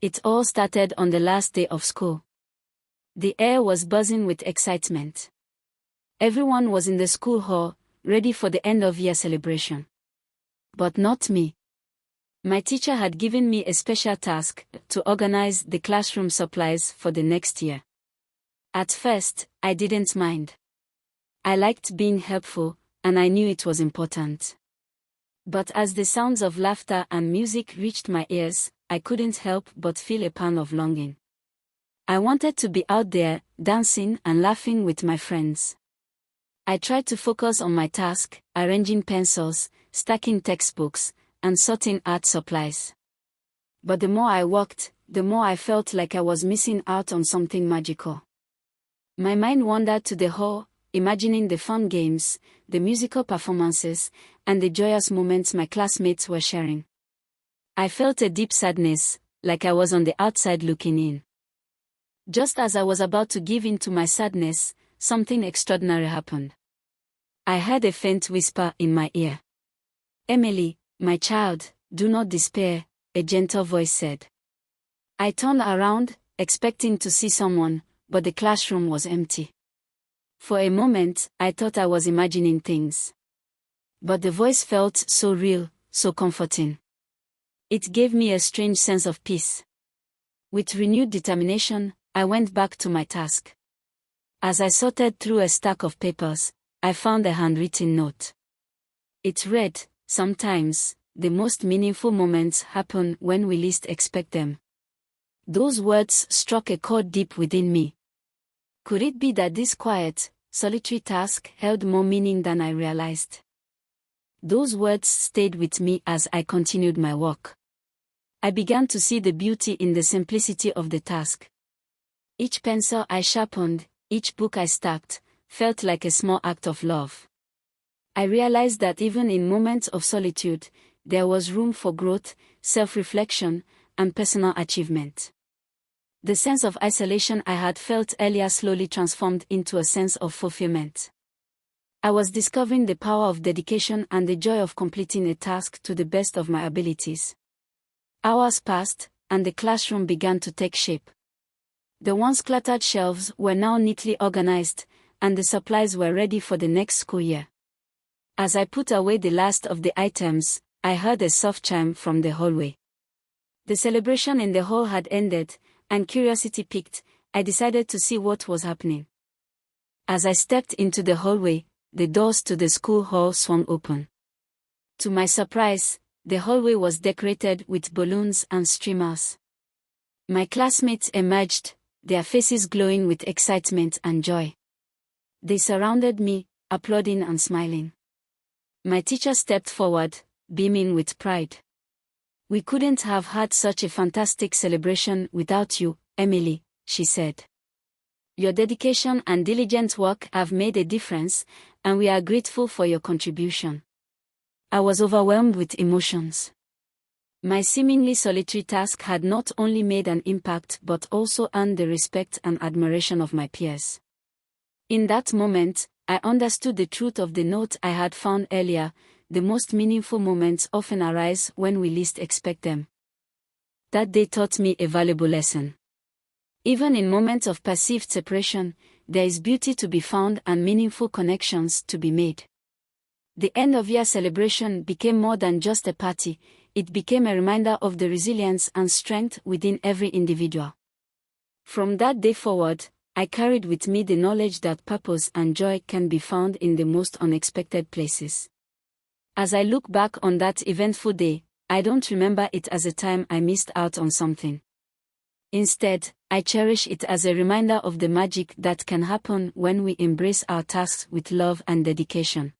It all started on the last day of school. The air was buzzing with excitement. Everyone was in the school hall, ready for the end-of-year celebration. But not me. My teacher had given me a special task to organize the classroom supplies for the next year. At first, I didn't mind. I liked being helpful, and I knew it was important. But as the sounds of laughter and music reached my ears, I couldn't help but feel a pang of longing. I wanted to be out there, dancing and laughing with my friends. I tried to focus on my task, arranging pencils, stacking textbooks, and sorting art supplies. But the more I walked, the more I felt like I was missing out on something magical. My mind wandered to the hall, imagining the fun games, the musical performances, and the joyous moments my classmates were sharing. I felt a deep sadness, like I was on the outside looking in. Just as I was about to give in to my sadness, something extraordinary happened. I heard a faint whisper in my ear. "Emily, my child, do not despair," a gentle voice said. I turned around, expecting to see someone, but the classroom was empty. For a moment, I thought I was imagining things. But the voice felt so real, so comforting. It gave me a strange sense of peace. With renewed determination, I went back to my task. As I sorted through a stack of papers, I found a handwritten note. It read, "Sometimes, the most meaningful moments happen when we least expect them." Those words struck a chord deep within me. Could it be that this quiet, solitary task held more meaning than I realized? Those words stayed with me as I continued my work. I began to see the beauty in the simplicity of the task. Each pencil I sharpened, each book I stacked, felt like a small act of love. I realized that even in moments of solitude, there was room for growth, self-reflection, and personal achievement. The sense of isolation I had felt earlier slowly transformed into a sense of fulfillment. I was discovering the power of dedication and the joy of completing a task to the best of my abilities. Hours passed, and the classroom began to take shape. The once cluttered shelves were now neatly organized, and the supplies were ready for the next school year. As I put away the last of the items, I heard a soft chime from the hallway. The celebration in the hall had ended, and curiosity piqued. I decided to see what was happening. As I stepped into the hallway, the doors to the school hall swung open. To my surprise, the hallway was decorated with balloons and streamers. My classmates emerged, their faces glowing with excitement and joy. They surrounded me, applauding and smiling. My teacher stepped forward, beaming with pride. "We couldn't have had such a fantastic celebration without you, Emily," she said. "Your dedication and diligent work have made a difference, and we are grateful for your contribution." I was overwhelmed with emotions. My seemingly solitary task had not only made an impact but also earned the respect and admiration of my peers. In that moment, I understood the truth of the note I had found earlier: the most meaningful moments often arise when we least expect them. That day taught me a valuable lesson. Even in moments of perceived separation, there is beauty to be found and meaningful connections to be made. The end-of-year celebration became more than just a party; it became a reminder of the resilience and strength within every individual. From that day forward, I carried with me the knowledge that purpose and joy can be found in the most unexpected places. As I look back on that eventful day, I don't remember it as a time I missed out on something. Instead, I cherish it as a reminder of the magic that can happen when we embrace our tasks with love and dedication.